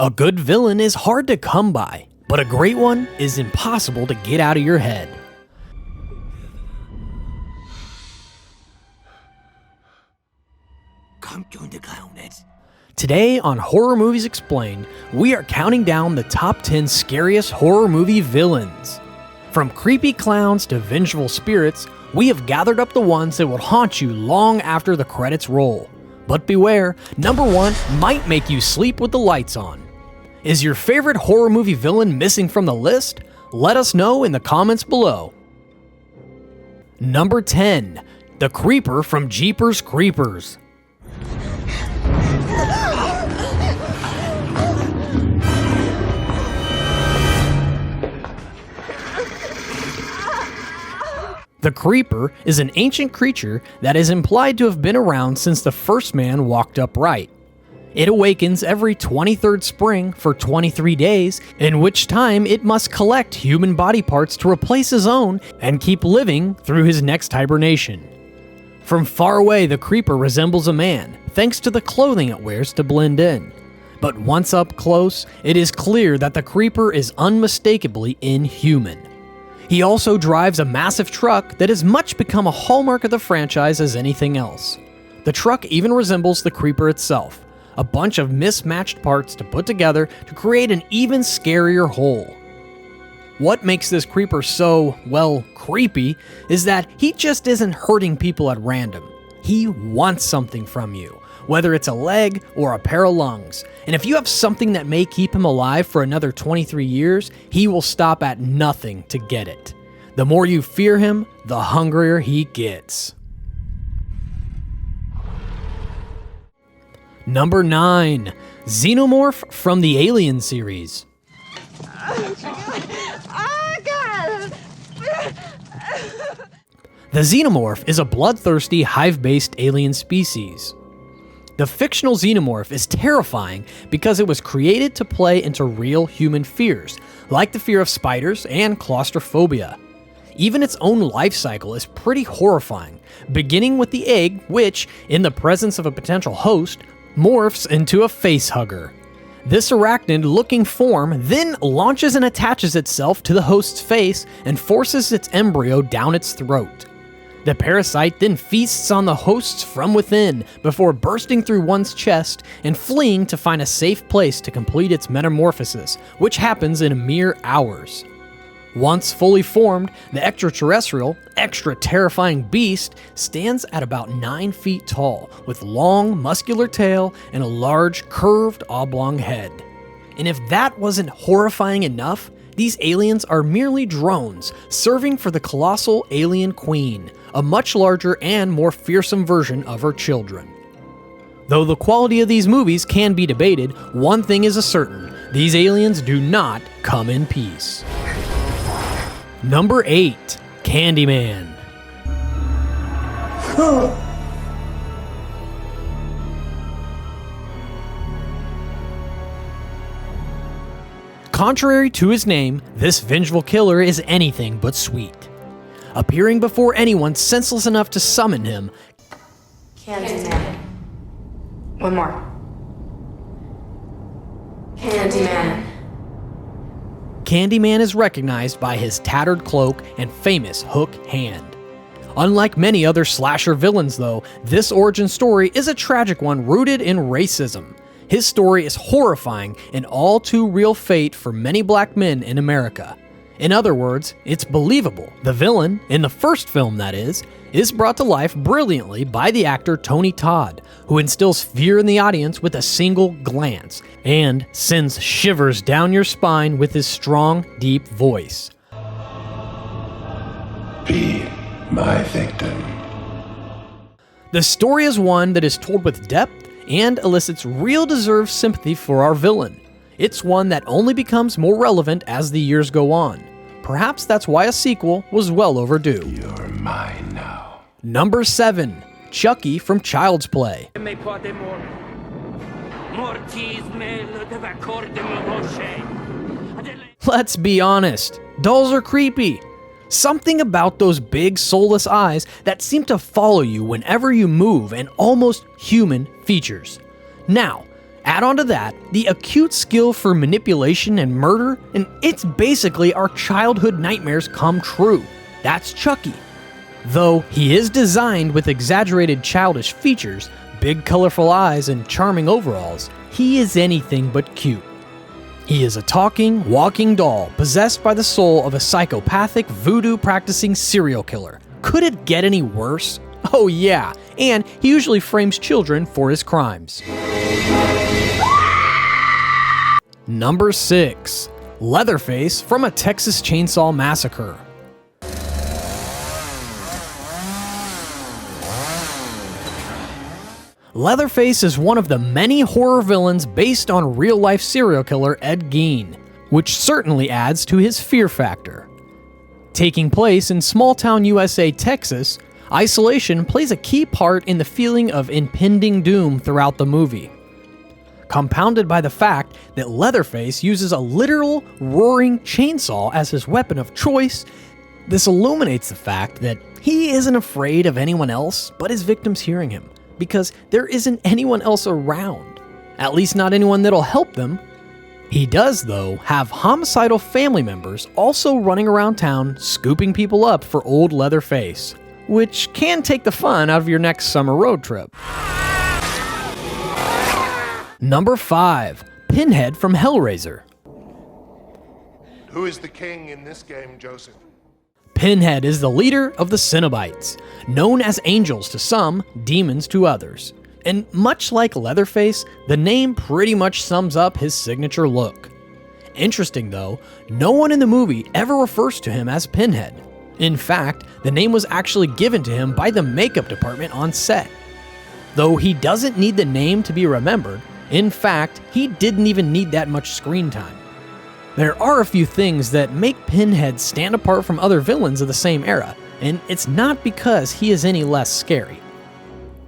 A good villain is hard to come by, but a great one is impossible to get out of your head. I'm going to clown it. Today on Horror Movies Explained, we are counting down the top 10 scariest horror movie villains. From creepy clowns to vengeful spirits, we have gathered up the ones that will haunt you long after the credits roll. But beware, number 1 might make you sleep with the lights on. Is your favorite horror movie villain missing from the list? Let us know in the comments below. Number 10, the Creeper from Jeepers Creepers. The Creeper is an ancient creature that is implied to have been around since the first man walked upright. It awakens every 23rd spring for 23 days, in which time it must collect human body parts to replace his own and keep living through his next hibernation. From far away, the Creeper resembles a man, thanks to the clothing it wears to blend in. But once up close, it is clear that the Creeper is unmistakably inhuman. He also drives a massive truck that has much become a hallmark of the franchise as anything else. The truck even resembles the Creeper itself, a bunch of mismatched parts to put together to create an even scarier whole. What makes this Creeper so, well, creepy is that he just isn't hurting people at random. He wants something from you, whether it's a leg or a pair of lungs. And if you have something that may keep him alive for another 23 years, he will stop at nothing to get it. The more you fear him, the hungrier he gets. Number 9, Xenomorph from the Alien series. The Xenomorph is a bloodthirsty, hive-based alien species. The fictional Xenomorph is terrifying because it was created to play into real human fears, like the fear of spiders and claustrophobia. Even its own life cycle is pretty horrifying, beginning with the egg, which, in the presence of a potential host, morphs into a facehugger. This arachnid-looking form then launches and attaches itself to the host's face and forces its embryo down its throat. The parasite then feasts on the hosts from within before bursting through one's chest and fleeing to find a safe place to complete its metamorphosis, which happens in a mere hours. Once fully formed, the extraterrestrial, extra terrifying beast stands at about 9 feet tall, with long, muscular tail and a large, curved, oblong head. And if that wasn't horrifying enough, these aliens are merely drones, serving for the colossal alien queen, a much larger and more fearsome version of her children. Though the quality of these movies can be debated, one thing is certain: these aliens do not come in peace. Number 8, Candyman. Contrary to his name, this vengeful killer is anything but sweet. Appearing before anyone senseless enough to summon him, Candyman. One more. Candyman. Candyman is recognized by his tattered cloak and famous hook hand. Unlike many other slasher villains though, this origin story is a tragic one rooted in racism. His story is horrifying and all too real fate for many black men in America. In other words, it's believable. The villain, in the first film that is brought to life brilliantly by the actor Tony Todd, who instills fear in the audience with a single glance and sends shivers down your spine with his strong, deep voice. Be my victim. The story is one that is told with depth and elicits real deserved sympathy for our villain. It's one that only becomes more relevant as the years go on. Perhaps that's why a sequel was well overdue. You're mine now. Number 7, Chucky from Child's Play. Let's be honest, dolls are creepy. Something about those big, soulless eyes that seem to follow you whenever you move and almost human features. Now, Add on to that the acute skill for manipulation and murder, and it's basically our childhood nightmares come true. That's Chucky. Though he is designed with exaggerated childish features, big colorful eyes, and charming overalls, he is anything but cute. He is a talking, walking doll possessed by the soul of a psychopathic, voodoo-practicing serial killer. Could it get any worse? Oh yeah, and he usually frames children for his crimes. Number 6. Leatherface from a Texas Chainsaw Massacre. Leatherface is one of the many horror villains based on real-life serial killer Ed Gein, which certainly adds to his fear factor. Taking place in small-town USA, Texas, isolation plays a key part in the feeling of impending doom throughout the movie. Compounded by the fact that Leatherface uses a literal, roaring chainsaw as his weapon of choice, this illuminates the fact that he isn't afraid of anyone else but his victims hearing him, because there isn't anyone else around, at least not anyone that'll help them. He does, though, have homicidal family members also running around town scooping people up for old Leatherface, which can take the fun out of your next summer road trip. Number 5. Pinhead from Hellraiser. Who is the king in this game, Joseph? Pinhead is the leader of the Cenobites, known as angels to some, demons to others. And much like Leatherface, the name pretty much sums up his signature look. Interesting though, no one in the movie ever refers to him as Pinhead. In fact, the name was actually given to him by the makeup department on set. Though he doesn't need the name to be remembered, in fact, he didn't even need that much screen time. There are a few things that make Pinhead stand apart from other villains of the same era, and it's not because he is any less scary.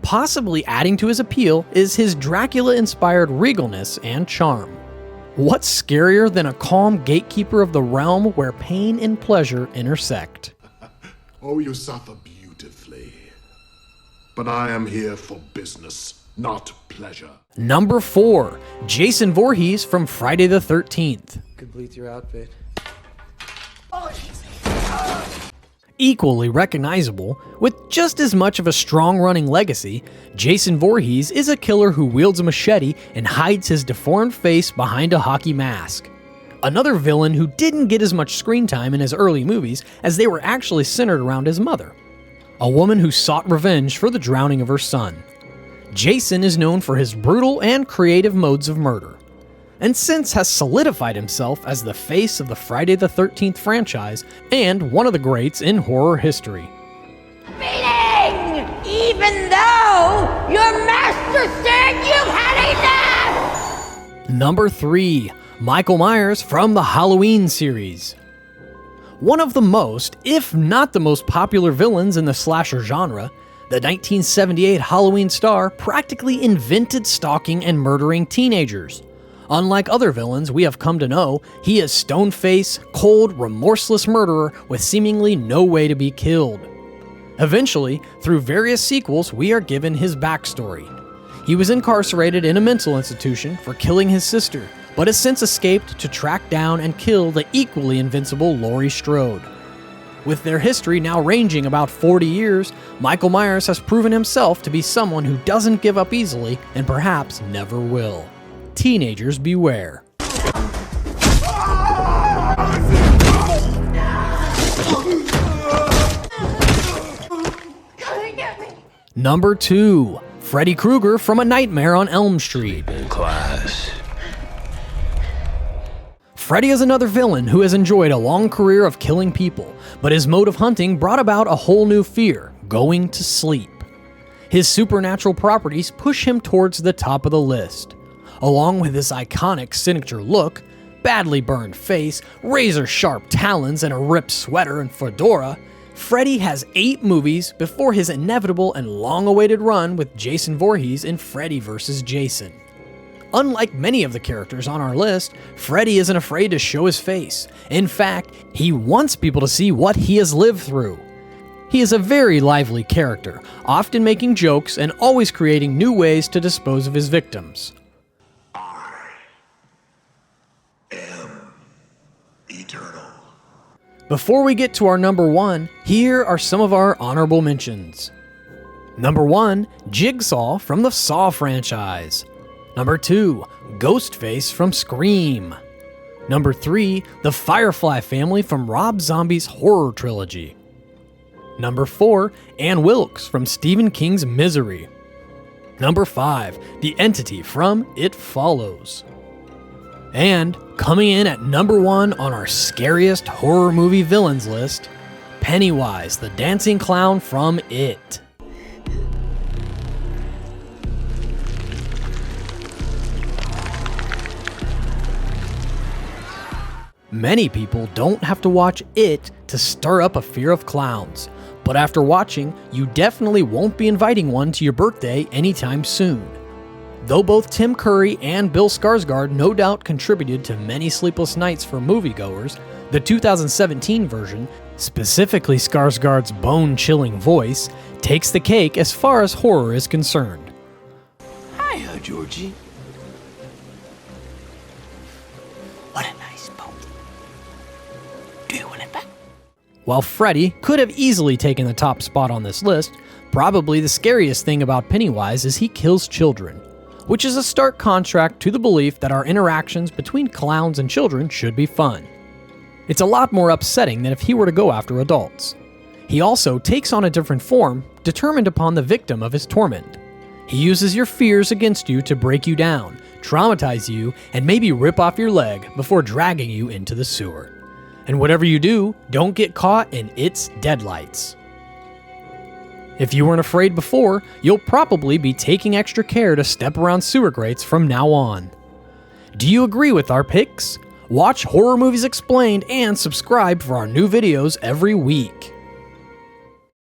Possibly adding to his appeal is his Dracula-inspired regalness and charm. What's scarier than a calm gatekeeper of the realm where pain and pleasure intersect? Oh, you suffer beautifully. But I am here for business, not pleasure. Number 4. Jason Voorhees from Friday the 13th. Complete your outfit. Equally recognizable, with just as much of a strong running legacy, Jason Voorhees is a killer who wields a machete and hides his deformed face behind a hockey mask. Another villain who didn't get as much screen time in his early movies as they were actually centered around his mother, a woman who sought revenge for the drowning of her son. Jason is known for his brutal and creative modes of murder, and since has solidified himself as the face of the Friday the 13th franchise and one of the greats in horror history. Beating! Even though your master said you've had enough! Number 3. Michael Myers from the Halloween series. One of the most, if not the most popular villains in the slasher genre, the 1978 Halloween star practically invented stalking and murdering teenagers. Unlike other villains we have come to know, he is stone-faced, cold, remorseless murderer with seemingly no way to be killed. Eventually, through various sequels, we are given his backstory. He was incarcerated in a mental institution for killing his sister, but has since escaped to track down and kill the equally invincible Laurie Strode. With their history now ranging about 40 years, Michael Myers has proven himself to be someone who doesn't give up easily and perhaps never will. Teenagers beware. Number 2. Freddy Krueger from A Nightmare on Elm Street. Freddy is another villain who has enjoyed a long career of killing people, but his mode of hunting brought about a whole new fear: going to sleep. His supernatural properties push him towards the top of the list. Along with his iconic signature look, badly burned face, razor-sharp talons, and a ripped sweater and fedora, Freddy has 8 movies before his inevitable and long-awaited run with Jason Voorhees in Freddy vs. Jason. Unlike many of the characters on our list, Freddy isn't afraid to show his face. In fact, he wants people to see what he has lived through. He is a very lively character, often making jokes and always creating new ways to dispose of his victims. Before we get to our number 1, here are some of our honorable mentions. Number 1, Jigsaw from the Saw franchise. Number 2, Ghostface from Scream. Number 3, the Firefly family from Rob Zombie's horror trilogy. Number 4, Ann Wilkes from Stephen King's Misery. Number 5, the Entity from It Follows. And coming in at number 1 on our scariest horror movie villains list, Pennywise the Dancing Clown from It. Many people don't have to watch It to stir up a fear of clowns, but after watching, you definitely won't be inviting one to your birthday anytime soon. Though both Tim Curry and Bill Skarsgård no doubt contributed to many sleepless nights for moviegoers, the 2017 version, specifically Skarsgård's bone-chilling voice, takes the cake as far as horror is concerned. Hiya, Georgie. What a nice boat. Do you want it back? While Freddy could have easily taken the top spot on this list, probably the scariest thing about Pennywise is he kills children, which is a stark contrast to the belief that our interactions between clowns and children should be fun. It's a lot more upsetting than if he were to go after adults. He also takes on a different form, determined upon the victim of his torment. He uses your fears against you to break you down, traumatize you, and maybe rip off your leg before dragging you into the sewer. And whatever you do, don't get caught in its deadlights. If you weren't afraid before, you'll probably be taking extra care to step around sewer grates from now on. Do you agree with our picks? Watch Horror Movies Explained and subscribe for our new videos every week.